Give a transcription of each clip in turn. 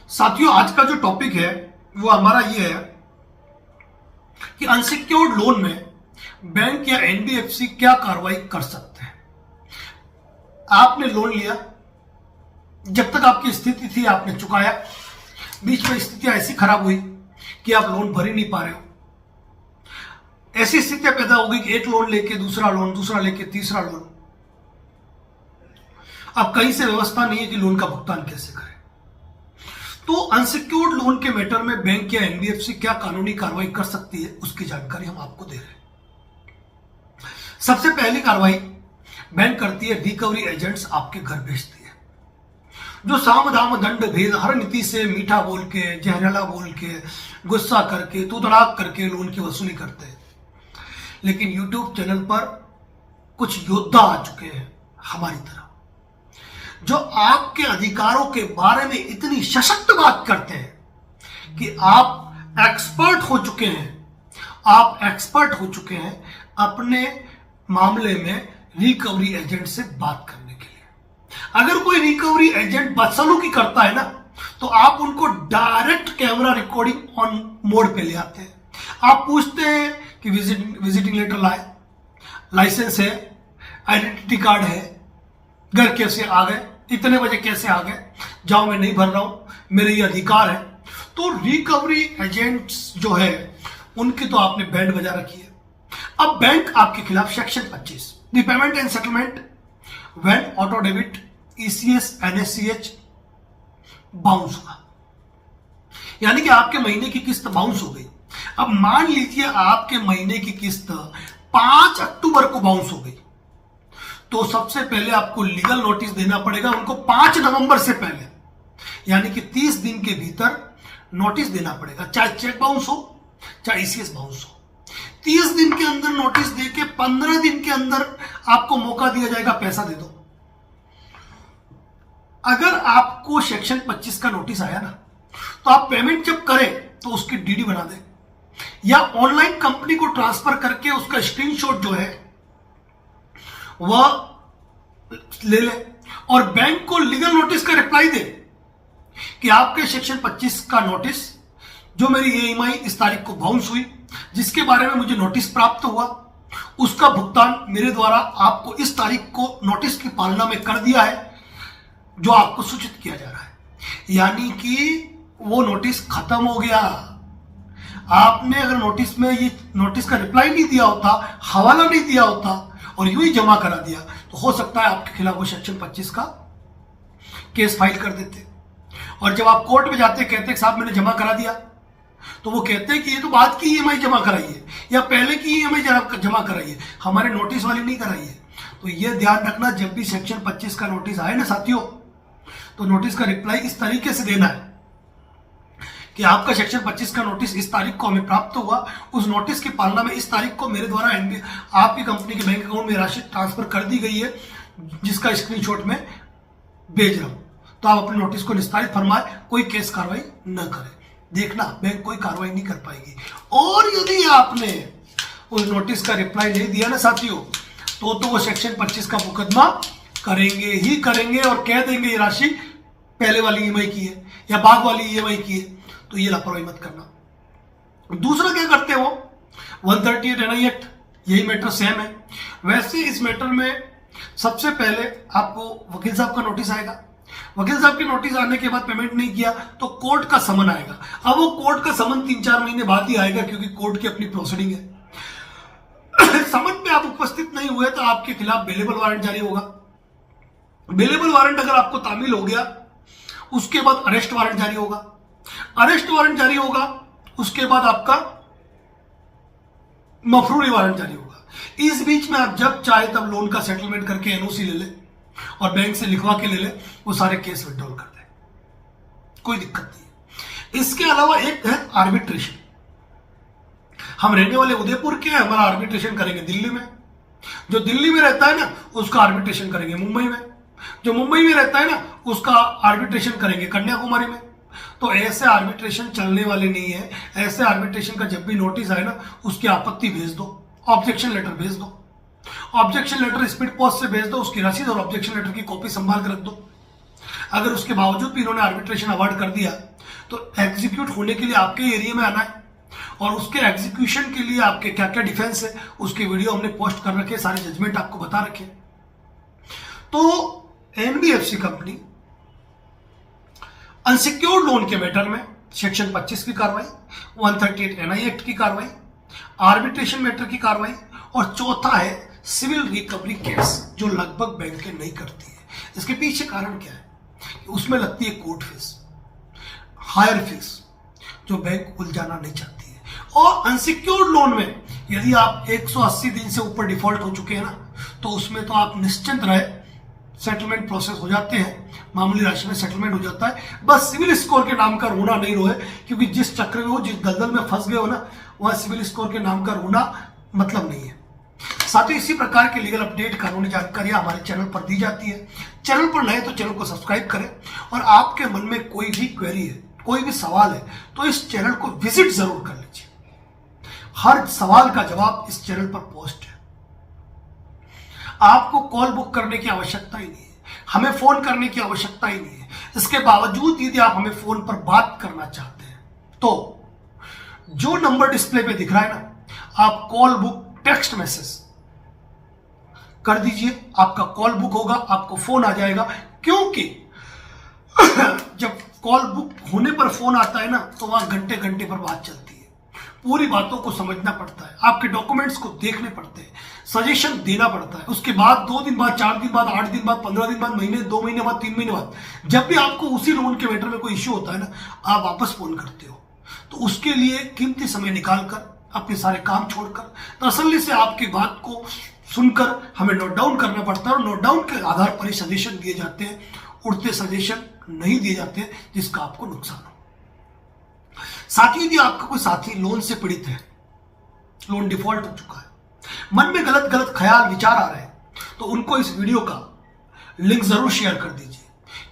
साथियों, आज का जो टॉपिक है वो हमारा ये है कि अनसिक्योर्ड लोन में बैंक या एनबीएफसी क्या कार्रवाई कर सकते हैं। आपने लोन लिया, जब तक आपकी स्थिति थी आपने चुकाया, बीच में स्थितियां ऐसी खराब हुई कि आप लोन भर ही नहीं पा रहे हो। ऐसी स्थितियां पैदा हो गई कि एक लोन लेके दूसरा लोन, दूसरा लेके तीसरा लोन। अब कहीं से व्यवस्था नहीं है कि लोन का भुगतान कैसे करें। तो अनसिक्योर्ड लोन के मैटर में बैंक या एनबीएफसी क्या कानूनी कार्रवाई कर सकती है, उसकी जानकारी हम आपको दे रहे हैं। सबसे पहली कार्रवाई बैंक करती है, रिकवरी एजेंट्स आपके घर भेजती है, जो साम दाम दंड भेद हर नीति से मीठा बोल के, जहरीला बोल के, गुस्सा करके, तू तड़ाक करके लोन की वसूली करते हैं। लेकिन यूट्यूब चैनल पर कुछ योद्धा आ चुके हैं हमारी तरह, जो आपके अधिकारों के बारे में इतनी सशक्त बात करते हैं कि आप एक्सपर्ट हो चुके हैं अपने मामले में रिकवरी एजेंट से बात करने के लिए। अगर कोई रिकवरी एजेंट बदसलूकी करता है ना, तो आप उनको direct camera recording on mode पे ले आते हैं। आप पूछते हैं कि विजिटिंग लेटर लाए, लाइसेंस है, आइडेंटिटी कार्ड है, घर कैसे आ गए, इतने बजे कैसे आ गए, जाओ मैं नहीं भर रहा हूं, मेरे ये अधिकार है। तो रिकवरी एजेंट्स जो है उनकी तो आपने बैंड बजा रखी है। अब बैंक आपके खिलाफ section 25 payment and settlement when auto debit ECS NSCH bounce हुआ, यानी कि आपके महीने की किस्त बाउंस हो गई। अब मान लीजिए आपके महीने की किस्त 5 अक्टूबर को बाउंस हो गई, तो सबसे पहले आपको लीगल नोटिस देना पड़ेगा उनको 5 नवंबर से पहले, यानी कि 30 दिन के भीतर नोटिस देना पड़ेगा, चाहे चेक बाउंस हो चाहे ईसीएस बाउंस हो। 30 दिन के अंदर नोटिस देके 15 दिन के अंदर आपको मौका दिया जाएगा पैसा दे दो। अगर आपको सेक्शन 25 का नोटिस आया ना, तो आप पेमेंट जब करें तो उसकी डीडी बना दें या ऑनलाइन कंपनी को ट्रांसफर करके उसका स्क्रीनशॉट जो है वह ले ले और बैंक को लीगल नोटिस का रिप्लाई दे कि आपके सेक्शन 25 का नोटिस, जो मेरी ईएमआई इस तारीख को बाउंस हुई, जिसके बारे में मुझे नोटिस प्राप्त हुआ, उसका भुगतान मेरे द्वारा आपको इस तारीख को नोटिस की पालना में कर दिया है, जो आपको सूचित किया जा रहा है। यानी कि वो नोटिस खत्म हो गया। आपने अगर नोटिस में ये नोटिस का रिप्लाई नहीं दिया होता, हवाला नहीं दिया होता और यूं ही जमा करा दिया, तो हो सकता है आपके खिलाफ वो सेक्शन 25 का केस फाइल कर देते। और जब आप कोर्ट में जाते कहते साहब मैंने जमा करा दिया, तो वो कहते हैं कि ये तो बाद की ईएमआई जमा कराई है या पहले की ईएमआई जमा कराई है, हमारे नोटिस वाली नहीं कराई है। तो ये ध्यान रखना, जब भी सेक्शन 25 का नोटिस आए ना साथियों, तो नोटिस का रिप्लाई इस तरीके से देना है कि आपका सेक्शन 25 का नोटिस इस तारीख को हमें प्राप्त हुआ, उस नोटिस की पालना में इस तारीख को मेरे द्वारा आपकी कंपनी के बैंक अकाउंट में राशि ट्रांसफर कर दी गई है, जिसका स्क्रीनशॉट में भेज रहा हूं। तो आप अपने नोटिस को निस्तारित फरमाए, कोई केस कार्रवाई न करें। देखना, बैंक कोई कार्रवाई नहीं कर पाएगी। और यदि आपने उस नोटिस का रिप्लाई नहीं दिया ना साथियों, तो वो सेक्शन 25 का मुकदमा करेंगे ही करेंगे और कह देंगे ये राशि पहले वाली ईएमआई की है या बाद वाली ईएमआई की है। तो ये लापरवाही मत करना। दूसरा क्या करते हो, 138 एनआई एक्ट, यही मैटर सेम है। वैसे इस मैटर में सबसे पहले आपको वकील साहब का नोटिस आएगा। वकील साहब के नोटिस आने के बाद पेमेंट नहीं किया तो कोर्ट का समन आएगा। अब वो कोर्ट का समन 3-4 महीने बाद ही आएगा, क्योंकि कोर्ट की अपनी प्रोसीडिंग है। समन पे आप उपस्थित नहीं हुए तो आपके खिलाफ बेलेबल वारंट जारी होगा। बेलेबल वारंट अगर आपको तामील हो गया, उसके बाद अरेस्ट वारंट जारी होगा। अरेस्ट वारंट जारी होगा, उसके बाद आपका मफरूरी वारंट जारी होगा। इस बीच में आप जब चाहे तब लोन का सेटलमेंट करके एनओसी ले ले और बैंक से लिखवा के ले ले, वो सारे केस विड्रॉल कर दे, कोई दिक्कत नहीं। इसके अलावा एक है आर्बिट्रेशन। हम रहने वाले उदयपुर के हैं, हमारा आर्बिट्रेशन करेंगे दिल्ली में। जो दिल्ली में रहता है ना, उसका आर्बिट्रेशन करेंगे मुंबई में। जो मुंबई में रहता है ना, उसका आर्बिट्रेशन करेंगे कन्याकुमारी में। तो ऐसे आर्बिट्रेशन चलने वाले नहीं है। ऐसे आर्बिट्रेशन का जब भी नोटिस आए ना, उसकी आपत्ति भेज दो, ऑब्जेक्शन लेटर भेज दो। ऑब्जेक्शन लेटर स्पीड पोस्ट से भेज दो, उसकी रसीद और ऑब्जेक्शन लेटर की कॉपी संभाल कर रख दो। अगर उसके बावजूद भी इन्होंने आर्बिट्रेशन अवार्ड कर दिया तो एग्जीक्यूट होने के लिए आपके एरिया में आना है और उसके एग्जीक्यूशन के लिए आपके क्या क्या डिफेंस है उसके वीडियो हमने पोस्ट कर रखे, सारे जजमेंट आपको बता रखे। तो एनबीएफसी कंपनी अनसिक्योर्ड लोन के मैटर में सेक्शन 25 की कार्रवाई, 138 एनआई एक्ट की कार्रवाई, आर्बिट्रेशन मैटर की कार्रवाई और चौथा है सिविल रिकवरी केस जो लगभग बैंकें नहीं करती है। इसके पीछे कारण क्या है? उसमें लगती है कोर्ट फीस, हायर फीस जो बैंक उलझाना नहीं चाहती है। और अनसिक्योर्ड लोन में यदि आप 180 दिन से ऊपर डिफॉल्ट हो चुके हैं ना, तो उसमें तो आप निश्चिंत रहे, सेटलमेंट प्रोसेस हो जाते हैं, मामूली राशि में सेटलमेंट हो जाता है। बस सिविल स्कोर के नाम का रोना नहीं रोए, क्योंकि जिस चक्र में हो, जिस दलदल में फंस गए हो ना, वह सिविल स्कोर के नाम का रोना मतलब नहीं है। साथ ही इसी प्रकार के लीगल अपडेट, कानूनी जानकारी हमारे चैनल पर दी जाती है। चैनल पर नए तो चैनल को सब्सक्राइब करें और आपके मन में कोई भी क्वेरी है, कोई भी सवाल है, तो इस चैनल को विजिट जरूर कर लीजिए। हर सवाल का जवाब इस चैनल पर पोस्ट है। आपको कॉल बुक करने की आवश्यकता ही नहीं है, हमें फोन करने की आवश्यकता ही नहीं है। इसके बावजूद यदि आप हमें फोन पर बात करना चाहते हैं तो जो नंबर डिस्प्ले पे दिख रहा है ना, आप कॉल बुक टेक्स्ट मैसेज कर दीजिए, आपका कॉल बुक होगा, आपको फोन आ जाएगा। क्योंकि जब कॉल बुक होने पर फोन आता है ना, तो वहां घंटे घंटे पर बात चलती है, पूरी बातों को समझना पड़ता है, आपके डॉक्यूमेंट्स को देखने पड़ते हैं, सजेशन देना पड़ता है। उसके बाद 2 दिन बाद, 4 दिन बाद, 8 दिन बाद, 15 दिन बाद, महीने, 2 महीने बाद, 3 महीने बाद, जब भी आपको उसी लोन के मैटर में कोई इश्यू होता है ना, आप वापस फोन करते हो। तो उसके लिए कीमती समय निकालकर, अपने सारे काम छोड़कर, तसल्ली से आपकी बात को सुनकर हमें नोट डाउन करना पड़ता है और नोट डाउन के आधार पर ही सजेशन दिए जाते हैं। उड़ते सजेशन नहीं दिए जाते जिसका आपको नुकसान हो। साथ ही यदि आपका कोई साथी लोन से पीड़ित है, लोन डिफॉल्ट हो चुका है, मन में गलत गलत ख्याल विचार आ रहे हैं, तो उनको इस वीडियो का लिंक जरूर शेयर कर दीजिए,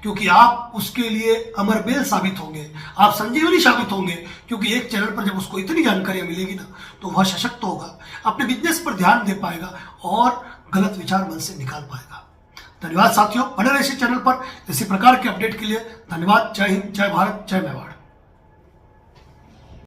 क्योंकि आप उसके लिए अमरबेल साबित होंगे, आप संजीवनी साबित होंगे। क्योंकि एक चैनल पर जब उसको इतनी जानकारियां मिलेगी ना, तो वह सशक्त होगा, अपने बिजनेस पर ध्यान दे पाएगा और गलत विचार मन से निकाल पाएगा। धन्यवाद साथियों, बने रहिए इसी चैनल पर इसी प्रकार के अपडेट के लिए। धन्यवाद। जय हिंद, जय भारत, जय मेवाड़।